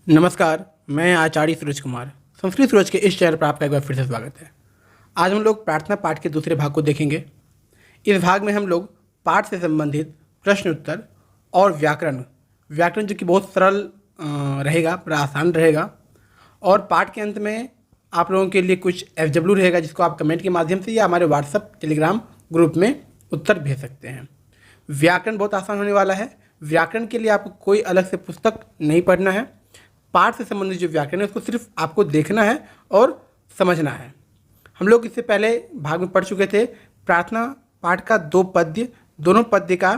नमस्कार, मैं आचार्य सूरज कुमार। संस्कृत सूरज के इस चैनल पर आपका एक बार फिर से स्वागत है। आज हम लोग प्रार्थना पाठ के दूसरे भाग को देखेंगे। इस भाग में हम लोग पाठ से संबंधित प्रश्न उत्तर और व्याकरण व्याकरण जो कि बहुत सरल रहेगा, बड़ा आसान रहेगा। और पाठ के अंत में आप लोगों के लिए कुछ FW रहेगा, जिसको आप कमेंट के माध्यम से या हमारे व्हाट्सअप टेलीग्राम ग्रुप में उत्तर भेज सकते हैं। व्याकरण बहुत आसान होने वाला है। व्याकरण के लिए आपको कोई अलग से पुस्तक नहीं पढ़ना है। पाठ से संबंधित जो व्याकरण है उसको सिर्फ आपको देखना है और समझना है। हम लोग इससे पहले भाग में पढ़ चुके थे प्रार्थना पाठ का 2 पद्य, दोनों पद्य का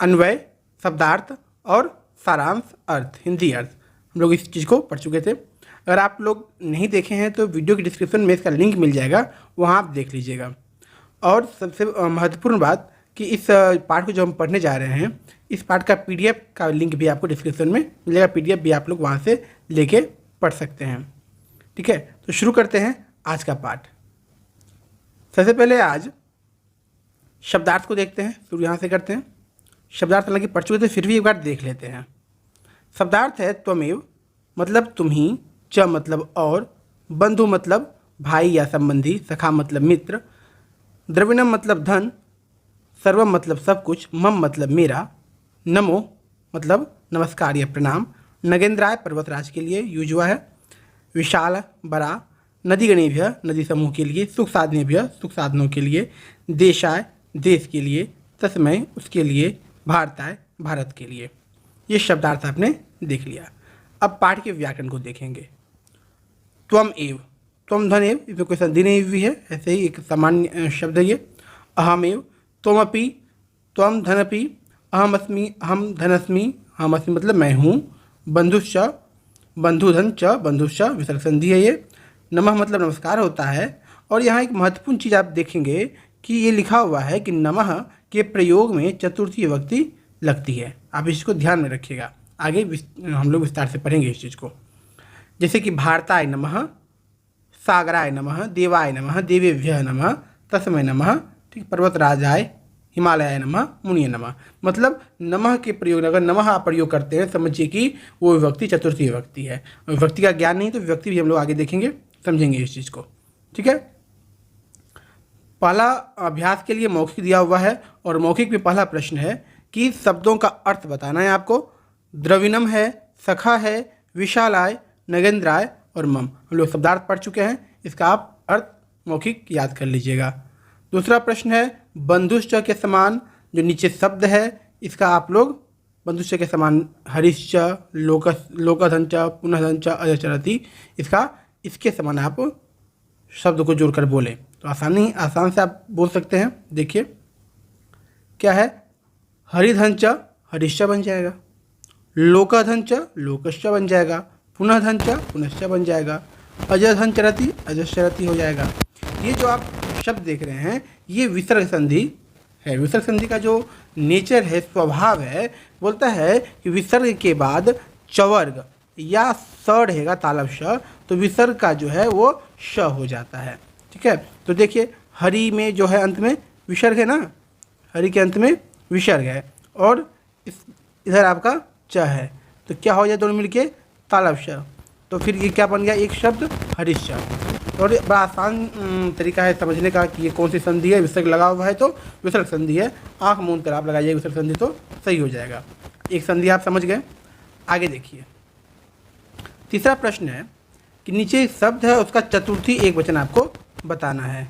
अन्वय, शब्दार्थ और सारांश अर्थ, हिंदी अर्थ, हम लोग इस चीज़ को पढ़ चुके थे। अगर आप लोग नहीं देखे हैं तो वीडियो के डिस्क्रिप्शन में इसका लिंक मिल जाएगा, वहाँ आप देख लीजिएगा। और सबसे महत्वपूर्ण बात कि इस पाठ को जो हम पढ़ने जा रहे हैं, इस पाठ का PDF का लिंक भी आपको डिस्क्रिप्शन में मिलेगा। PDF भी आप लोग वहाँ से लेके पढ़ सकते हैं। ठीक है, तो शुरू करते हैं आज का पाठ। सबसे पहले आज शब्दार्थ को देखते हैं, शुरू यहाँ से करते हैं। शब्दार्थ हालांकि पढ़ चुके थे, फिर भी एक बार देख लेते हैं। शब्दार्थ है त्वमेव मतलब तुम ही, च मतलब और, बंधु मतलब भाई या संबंधी, सखा मतलब मित्र, द्रविणम मतलब धन, सर्वम मतलब सब कुछ, मम मतलब मेरा, नमो मतलब नमस्कार या प्रणाम, नगेंद्राय पर्वतराज के लिए यूज हुआ है, विशाल बड़ा, नदीगणेभ्य नदी समूह के लिए, सुख साधनेभ्य सुख साधनों के लिए, देशाय देश के लिए, तस्मय उसके लिए, भारताय भारत के लिए। ये शब्दार्थ आपने देख लिया। अब पाठ के व्याकरण को देखेंगे। त्वम एव, त्वम धन एव, इसमें कोई संधि नहीं हुई है, ऐसे ही एक सामान्य शब्द है ये। अहमेव, त्वमपि, त्वम धनपि, अहमस्मि, हम धनस्मि, हमस्मि मतलब मैं हूँ, बंधुश्च, बंधुधन च, बंधुश्च विसर्ग संधि है ये। नमः मतलब नमस्कार होता है। और यहाँ एक महत्वपूर्ण चीज़ आप देखेंगे कि ये लिखा हुआ है कि नमः के प्रयोग में चतुर्थी विभक्ति लगती है। आप इसको ध्यान में रखिएगा, आगे हम लोग विस्तार से पढ़ेंगे इस चीज़ को। जैसे कि भारताय नमः, सागराय नमः, देवाय नमः, देवेभ्यः नमः, तस्मै नमः, ठीक, पर्वतराजाय, हिमालयाय नमः, मुनिये नमः। मतलब नमः के प्रयोग, अगर नमः आप प्रयोग करते हैं समझिए कि वो विभक्ति चतुर्थी विभक्ति है। विभक्ति का ज्ञान नहीं तो विभक्ति भी हम लोग आगे देखेंगे, समझेंगे इस चीज़ को। ठीक है, पहला अभ्यास के लिए मौखिक दिया हुआ है और मौखिक में पहला प्रश्न है कि शब्दों का अर्थ बताना है आपको। द्रविणम है, सखा है, विशालाय, नगेंद्राय और मम। हम लोग शब्दार्थ पढ़ चुके हैं, इसका आप अर्थ मौखिक याद कर लीजिएगा। दूसरा प्रश्न है बंधुश्च के समान, जो नीचे शब्द है इसका आप लोग बंधुश्च के समान, हरिश्च, लोकधंच, पुनःधंच, अजचरति, इसका इसके समान आप शब्द को जोड़कर बोलें तो आसान से आप बोल सकते हैं। देखिए क्या है, हरिधंच हरिश्च बन जाएगा, लोकधंच लोकश्च बन जाएगा, पुनःधंच पुनश्च बन जाएगा, अजधंचरति अजश्चरति हो जाएगा। ये जो आप शब्द देख रहे हैं ये विसर्ग संधि है। विसर्ग संधि का जो नेचर है, स्वभाव है, बोलता है कि विसर्ग के बाद चवर्ग या स रहेगा तालब श, तो विसर्ग का जो है वो श हो जाता है। ठीक है, तो देखिए हरि में जो है अंत में विसर्ग है ना, हरि के अंत में विसर्ग है और इधर आपका च है, तो क्या हो जाए दोनों मिलके तालब श, तो फिर ये क्या बन गया, एक शब्द हरिश्च। और बड़ा आसान तरीका है समझने का कि ये कौन सी संधि है। विसर्ग लगा हुआ है तो विसर्ग संधि है, आँख मूंद कर आप लगाइए विसर्ग संधि तो सही हो जाएगा। एक संधि आप समझ गए। आगे देखिए, तीसरा प्रश्न है कि नीचे एक शब्द है उसका चतुर्थी एक वचन आपको बताना है।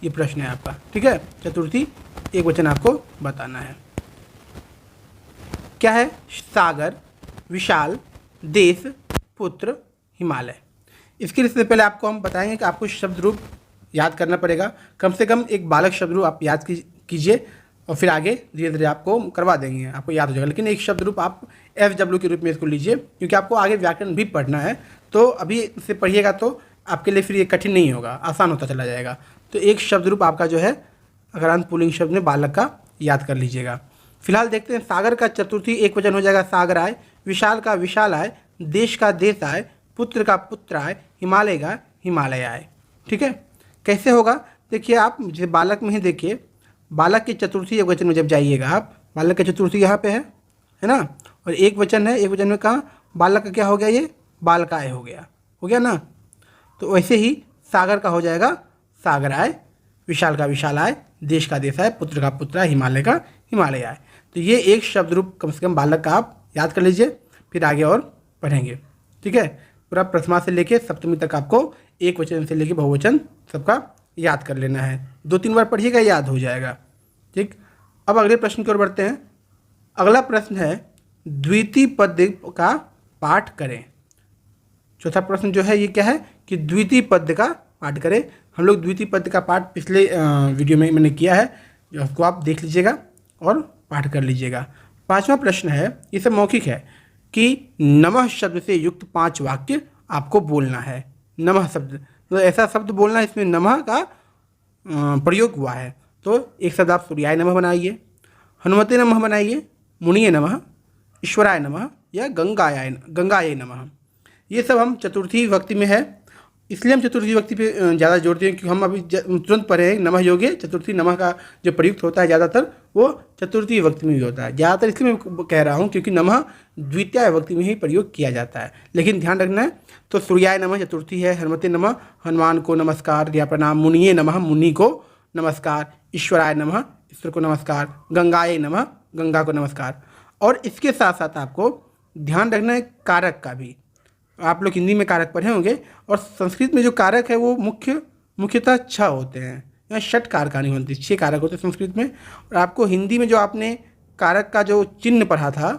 ये प्रश्न है आपका, ठीक है, चतुर्थी एक वचन आपको बताना है। क्या है, सागर, विशाल, देश, पुत्र, हिमालय। इसके लिए सबसे पहले आपको हम बताएंगे कि आपको शब्द रूप याद करना पड़ेगा। कम से कम एक बालक शब्द रूप आप याद कीजिए और फिर आगे धीरे धीरे आपको करवा देंगे, आपको याद हो जाएगा। लेकिन एक शब्द रूप आप FW के रूप में इसको लीजिए, क्योंकि आपको आगे व्याकरण भी पढ़ना है। तो अभी से पढ़िएगा तो आपके लिए फिर ये कठिन नहीं होगा, आसान होता चला जाएगा। तो एक शब्द रूप आपका जो है अगरांत पुल्लिंग शब्द में बालक का याद कर लीजिएगा। फिलहाल देखते हैं, सागर का चतुर्थी एक वचन हो जाएगा सागराय, विशाल का विशालाय, देश का देशाय, पुत्र का पुत्राय, हिमालय का हिमालयाय। ठीक है, कैसे होगा देखिए, आप जैसे बालक में ही देखिए, बालक के चतुर्थी एक वचन में जब जाइएगा आप, बालक का चतुर्थी यहाँ पे है ना, और एक वचन है, एक वचन में कहाँ बालक का क्या हो गया, ये बालकाय हो गया ना। तो वैसे ही सागर का हो जाएगा सागराय, विशाल का विशालाय, देश का देशाय, पुत्र का पुत्राय, हिमालय का हिमालयाय। तो ये एक शब्द रूप कम से कम बालक का आप याद कर लीजिए, फिर आगे और पढ़ेंगे। ठीक है, पूरा प्रथमा से लेके सप्तमी तक आपको एक वचन से लेके बहुवचन सबका याद कर लेना है। 2-3 बार पढ़िएगा, याद हो जाएगा। ठीक, अब अगले प्रश्न की ओर बढ़ते हैं। अगला प्रश्न है द्वितीय पद्य का पाठ करें। चौथा प्रश्न जो है ये क्या है कि द्वितीय पद्य का पाठ करें। हम लोग द्वितीय पद्य का पाठ पिछले वीडियो में मैंने किया है, जो उसको आप देख लीजिएगा और पाठ कर लीजिएगा। 5वां प्रश्न है, ये सब मौखिक है, कि नमः शब्द से युक्त 5 वाक्य आपको बोलना है। नमः शब्द तो ऐसा शब्द बोलना है इसमें नमः का प्रयोग हुआ है। तो एक शब्द आप सूर्याय नमः बनाइए, हनुमते नमः बनाइए, मुनिये नमः, ईश्वराय नमः या गंगाय नमः। ये सब हम चतुर्थी विभक्ति में है, इसलिए हम चतुर्थी विभक्ति पे ज़्यादा जोड़ते हैं, क्योंकि हम अभी तुरंत पढ़े हैं नमः योगे चतुर्थी। नमः का जो प्रयुक्त होता है ज़्यादातर वो चतुर्थी विभक्ति में भी होता है। ज़्यादातर इसलिए मैं कह रहा हूँ क्योंकि नमः द्वितीय विभक्ति में ही प्रयोग किया जाता है, लेकिन ध्यान रखना है। तो सूर्याय नमः चतुर्थी है, हनुमते नमः हनुमान को नमस्कार या प्रणाम, मुनिये नमः मुनि को नमस्कार, ईश्वराय नमः ईश्वर को नमस्कार, गंगाय नमः गंगा को नमस्कार। और इसके साथ साथ आपको ध्यान रखना है कारक का भी। आप लोग हिंदी में कारक पढ़े होंगे, और संस्कृत में जो कारक है वो मुख्यतः 6 होते हैं, या षट कारकानी होती है, 6 कारक होते हैं संस्कृत में। और आपको हिंदी में जो आपने कारक का जो चिन्ह पढ़ा था,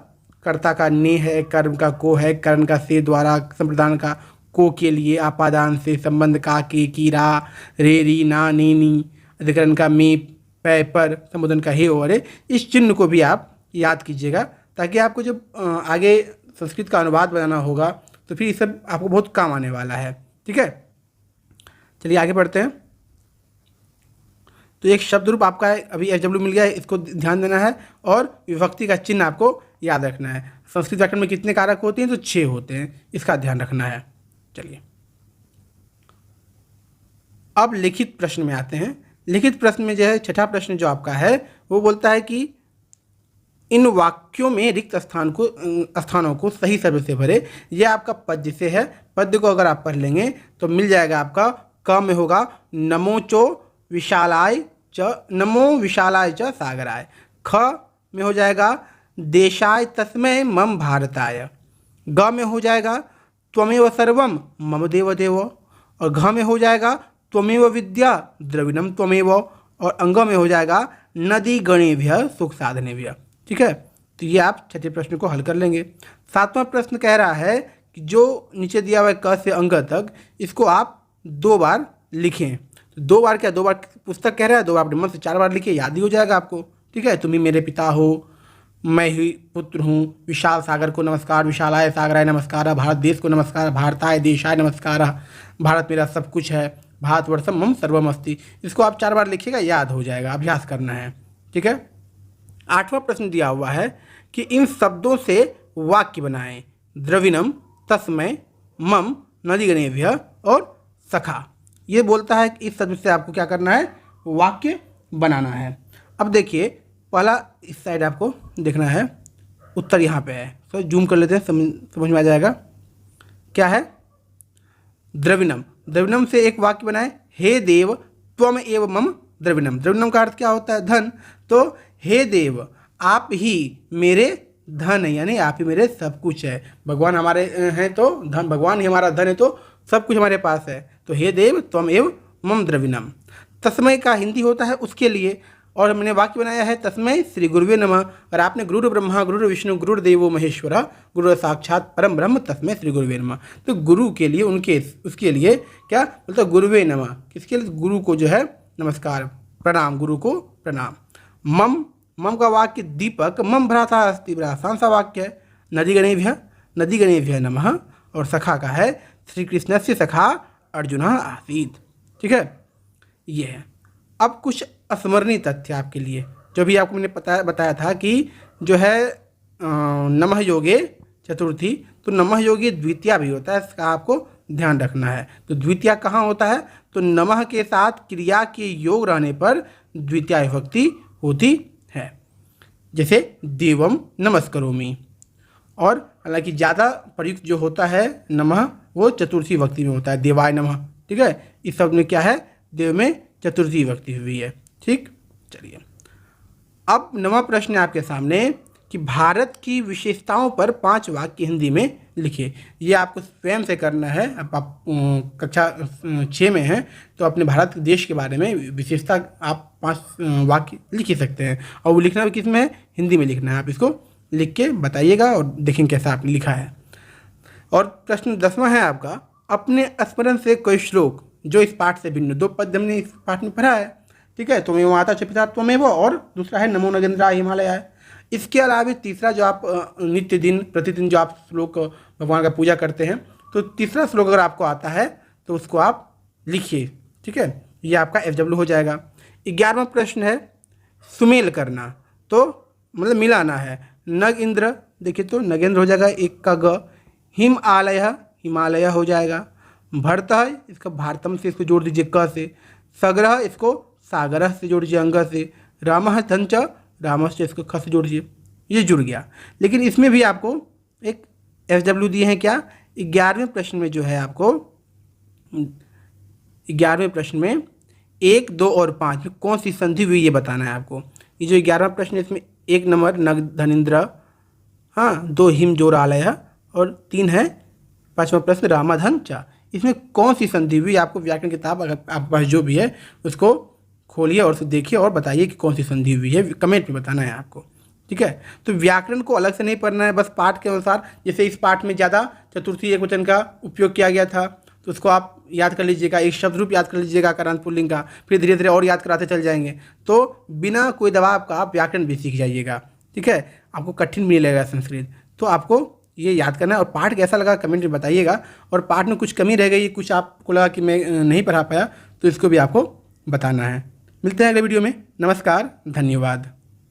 कर्ता का ने है, कर्म का को है, कर्ण का से, द्वारा, संप्रदान का को के लिए, आपादान से, संबंध का के, की, रा, रे, री, ना, नी, नी, अधिकरण का मे, पै, पर, संबोधन का हे और इस चिन्ह को भी आप याद कीजिएगा, ताकि आपको जब आगे संस्कृत का अनुवाद बनाना होगा तो फिर ये सब आपको बहुत काम आने वाला है। ठीक है, चलिए आगे बढ़ते हैं। तो एक शब्द रूप आपका अभी एचडब्ल्यू मिल गया है, इसको ध्यान देना है, और विभक्ति का चिन्ह आपको याद रखना है। संस्कृत व्याकरण में कितने कारक होते हैं, तो 6 होते हैं, इसका ध्यान रखना है। चलिए अब लिखित प्रश्न में आते हैं। लिखित प्रश्न में जो है 6ठा प्रश्न जो आपका है वो बोलता है कि इन वाक्यों में रिक्त स्थानों को सही शब्द से भरे। यह आपका पद्य से है। पद्य को अगर आप पढ़ लेंगे तो मिल जाएगा आपका। क में होगा नमो विशालाय च सागराय। ख में हो जाएगा देशाय तस्मै मम भारताय। ग में हो जाएगा त्वमेव सर्वम मम देव देव। और घ में हो जाएगा त्वमेव विद्या द्रविणम त्वमेव। और अंग में हो जाएगा नदी गणेभ्य सुख साधनेभ्य। ठीक है, तो ये आप 6ठे प्रश्न को हल कर लेंगे। 7वां प्रश्न कह रहा है कि जो नीचे दिया हुआ है क से अंग तक, इसको आप 2 बार लिखें। तो 2 बार क्या, 2 बार पुस्तक कह रहा है, 2 बार अपने मन से 4 बार लिखिए, याद ही हो जाएगा आपको। ठीक है, तुम ही मेरे पिता हो, मैं ही पुत्र हूँ, विशाल सागर को नमस्कार, विशालाय सागराय नमस्कार, भारत देश को नमस्कार, भारताय देशाय नमस्कार, भारत मेरा सब कुछ है, भारतवर्षम मम सर्वम अस्ति। इसको आप 4 बार लिखिएगा, याद हो जाएगा, अभ्यास करना है। ठीक है, 8वां प्रश्न दिया हुआ है कि इन शब्दों से वाक्य बनाएं। द्रविणम, तस्मै, मम, नदीगणेभ्य और सखा। ये बोलता है कि इस शब्द से आपको क्या करना है, वाक्य बनाना है। अब देखिए, पहला इस साइड आपको देखना है, उत्तर यहाँ पे है, तो जूम कर लेते हैं, समझ में आ जाएगा। क्या है, द्रविणम। द्रविणम से एक वाक्य बनाए, हे देव त्वम एव मम द्रविणम। द्रविणम का अर्थ क्या होता है, धन। तो हे देव, आप ही मेरे धन है, यानी आप ही मेरे सब कुछ है। भगवान हमारे हैं तो धन, भगवान ही हमारा धन है तो सब कुछ हमारे पास है। तो हे देव त्वम एव मम द्रविणम। तस्मै का हिंदी होता है उसके लिए, और मैंने वाक्य बनाया है तस्मै श्री गुरुवे नमः। और आपने गुरु ब्रह्मा गुरु विष्णु गुरु देवो महेश्वरा गुरु साक्षात परम ब्रह्म तस्मै श्री गुरुवे नमः। तो गुरु के लिए उसके लिए क्या बोलता है, गुरुवे नमः। किसके लिए, गुरु को जो है नमस्कार, प्रणाम, गुरु को प्रणाम। मम का वाक्य दीपक, मम भ्राता अस्ति, भ्रातांसा सा वाक्य है। नदीगणेभ्य नमः। और सखा का है श्री कृष्ण से सखा अर्जुन आसीत। ठीक है, ये है। अब कुछ स्मरणीय तथ्य आपके लिए, जो भी आपको मैंने बताया था कि जो है नमः योगे चतुर्थी, तो नमः योगी द्वितीया भी होता है, इसका आपको ध्यान रखना है। तो द्वितीया कहाँ होता है, तो नमः के साथ क्रिया के योग रहने पर द्वितीया विभक्ति होती है। जैसे देवम नमस्करोमि। और हालांकि ज़्यादा प्रयुक्त जो होता है नमः वो चतुर्थी विभक्ति में होता है, देवाय नमः। ठीक है, इस शब्द में क्या है, देव में चतुर्थी विभक्ति हुई है। ठीक, चलिए अब नवा प्रश्न है आपके सामने कि भारत की विशेषताओं पर 5 वाक्य हिंदी में लिखिए। ये आपको स्वयं से करना है। अब आप कक्षा 6 में हैं तो अपने भारत देश के बारे में विशेषता आप 5 वाक्य लिख ही सकते हैं, और वो लिखना भी किस में है, हिंदी में लिखना है। आप इसको लिख के बताइएगा और देखेंगे कैसा आपने लिखा है। और प्रश्न 10वां है आपका, अपने स्मरण से कोई श्लोक जो इस पाठ से भिन्न। 2 पद्य हमने इस पाठ में पढ़ा है। ठीक है, त्वमेव माता च पिता त्वमेव, और दूसरा है नमो नगेंद्राय हिमालयाय। इसके अलावा तीसरा जो आप नित्य दिन प्रतिदिन जो आप श्लोक भगवान का पूजा करते हैं, तो तीसरा श्लोक अगर आपको आता है तो उसको आप लिखिए। ठीक है, ये आपका FW हो जाएगा। 11वां प्रश्न है सुमेल करना, तो मतलब मिलाना है। नग इंद्र, देखिए तो नगेंद्र हो जाएगा, 1 का ग। हिम आलय, हिमालय हो जाएगा। भरत है, इसका भारतम से इसको जोड़ दीजिए क से। सग्रह, इसको सागरह से जोड़ दीजिए अंग से। रामः धंच, रामः से इसको ख से जोड़ दीजिए, ये जुड़ गया। लेकिन इसमें भी आपको एक FW दिए हैं क्या, 11वें प्रश्न में जो है आपको 11वें प्रश्न में 1, 2 और 5 में कौन सी संधि हुई ये बताना है आपको। ये जो 11वां प्रश्न है इसमें 1 नंबर नग धनिंद्र, हाँ 2 हिम जोर आलय, और 3 है 5वां प्रश्न रामाधन चा। इसमें कौन सी संधि हुई, आपको व्याकरण किताब अगर आपके पास जो भी है उसको खोलिए और उसको देखिए और बताइए कि कौन सी संधि हुई है, कमेंट में बताना है आपको। ठीक है, तो व्याकरण को अलग से नहीं पढ़ना है, बस पाठ के अनुसार। जैसे इस पाठ में ज़्यादा चतुर्थी एकवचन का उपयोग किया गया था तो उसको आप याद कर लीजिएगा, एक शब्द रूप याद कर लीजिएगा करांत पुल्लिंग का, फिर धीरे धीरे और याद कराते चल जाएंगे। तो बिना कोई दबाव का आप व्याकरण भी सीख जाइएगा। ठीक है, आपको कठिन नहीं लगेगा संस्कृत, तो आपको ये याद करना है। और पाठ कैसा लगा कमेंट में बताइएगा, और पाठ में कुछ कमी रह गई, कुछ आपको लगा कि मैं नहीं पढ़ा पाया, तो इसको भी आपको बताना है। मिलते हैं अगले वीडियो में। नमस्कार, धन्यवाद।